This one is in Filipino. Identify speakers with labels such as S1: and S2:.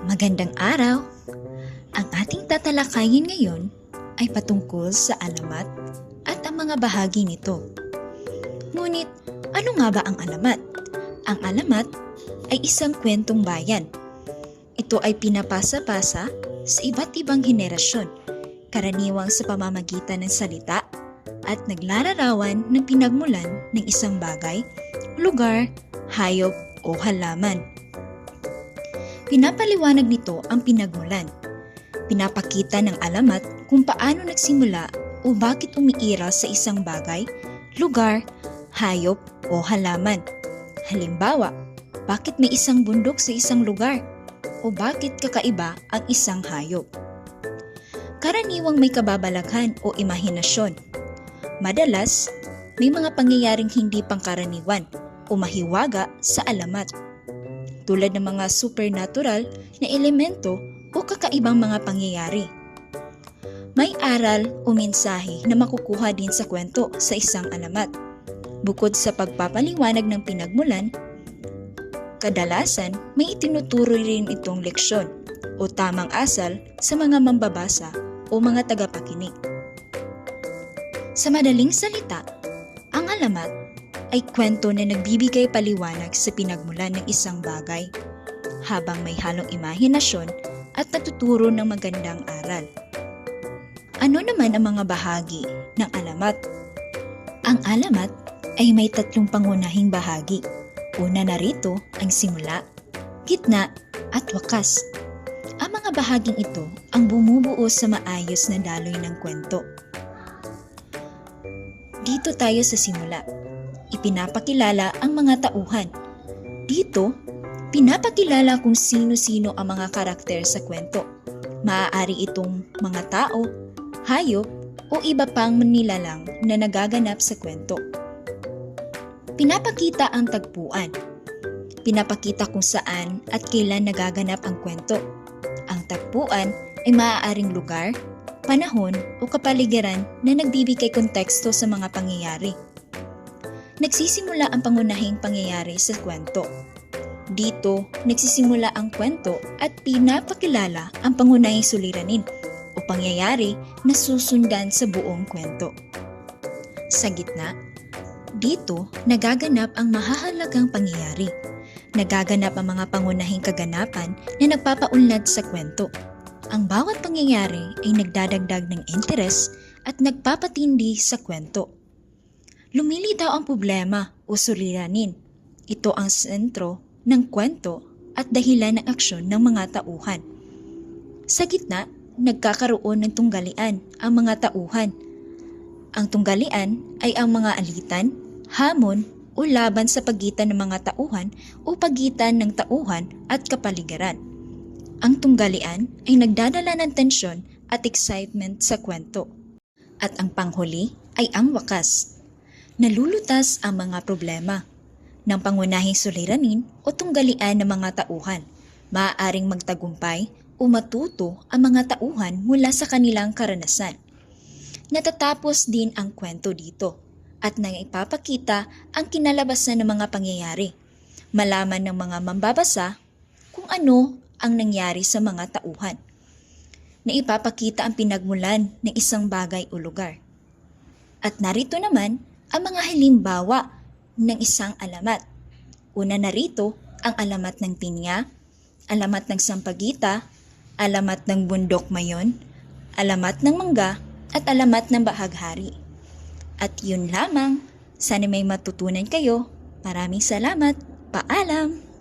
S1: Magandang araw! Ang ating tatalakayin ngayon ay patungkol sa alamat at ang mga bahagi nito. Ngunit, ano nga ba ang alamat? Ang alamat ay isang kwentong bayan. Ito ay pinapasa-pasa sa iba't ibang henerasyon, karaniwang sa pamamagitan ng salita at naglalarawan ng pinagmulan ng isang bagay, lugar, hayop o halaman. Pinapaliwanag nito ang pinagmulan. Pinapakita ng alamat kung paano nagsimula o bakit umiiral sa isang bagay, lugar, hayop o halaman. Halimbawa, bakit may isang bundok sa isang lugar o bakit kakaiba ang isang hayop. Karaniwang may kababalaghan o imahinasyon. Madalas, may mga pangyayaring hindi pangkaraniwan o mahiwaga sa alamat, tulad ng mga supernatural na elemento o kakaibang mga pangyayari. May aral o mensahe na makukuha din sa kwento sa isang alamat. Bukod sa pagpapaliwanag ng pinagmulan, kadalasan may itinuturo rin itong leksyon o tamang asal sa mga mambabasa o mga tagapakinig. Sa madaling salita, ang alamat ay kwento na nagbibigay paliwanag sa pinagmulan ng isang bagay, habang may halong imahinasyon at natuturo ng magandang aral. Ano naman ang mga bahagi ng alamat? Ang alamat ay may tatlong pangunahing bahagi. Una narito ang simula, gitna at wakas. Ang mga bahaging ito ang bumubuo sa maayos na daloy ng kwento. Dito tayo sa simula. Ipinapakilala ang mga tauhan. Dito, pinapakilala kung sino-sino ang mga karakter sa kwento. Maaari itong mga tao, hayop, o iba pang nilalang na nagaganap sa kwento. Pinapakita ang tagpuan. Pinapakita kung saan at kailan nagaganap ang kwento. Ang tagpuan ay maaaring lugar, panahon o kapaligiran na nagbibigay konteksto sa mga pangyayari. Nagsisimula ang pangunahing pangyayari sa kwento. Dito, nagsisimula ang kwento at pinapakilala ang pangunahing suliranin o pangyayari na susundan sa buong kwento. Sa gitna, dito nagaganap ang mahahalagang pangyayari. Nagaganap ang mga pangunahing kaganapan na nagpapaunlad sa kwento. Ang bawat pangyayari ay nagdadagdag ng interes at nagpapatindi sa kwento. Lumilitaw ang problema o suliranin. Ito ang sentro ng kwento at dahilan ng aksyon ng mga tauhan. Sa gitna, nagkakaroon ng tunggalian ang mga tauhan. Ang tunggalian ay ang mga alitan, hamon o laban sa pagitan ng mga tauhan o pagitan ng tauhan at kapaligiran. Ang tunggalian ay nagdadala ng tensyon at excitement sa kwento. At ang panghuli ay ang wakas. Nalulutas ang mga problema ng pangunahing suliranin o tunggalian ng mga tauhan. Maaaring magtagumpay o matuto ang mga tauhan mula sa kanilang karanasan. Natatapos din ang kwento dito at naipapakita ang kinalabasan ng mga pangyayari. Malaman ng mga mambabasa kung ano ang nangyari sa mga tauhan. Naipapakita ang pinagmulan ng isang bagay o lugar. At narito naman ang mga halimbawa ng isang alamat. Una narito ang alamat ng pinya, alamat ng sampagita, alamat ng bundok mayon, alamat ng mangga, at alamat ng bahaghari. At yun lamang, sana may matutunan kayo. Maraming salamat. Paalam!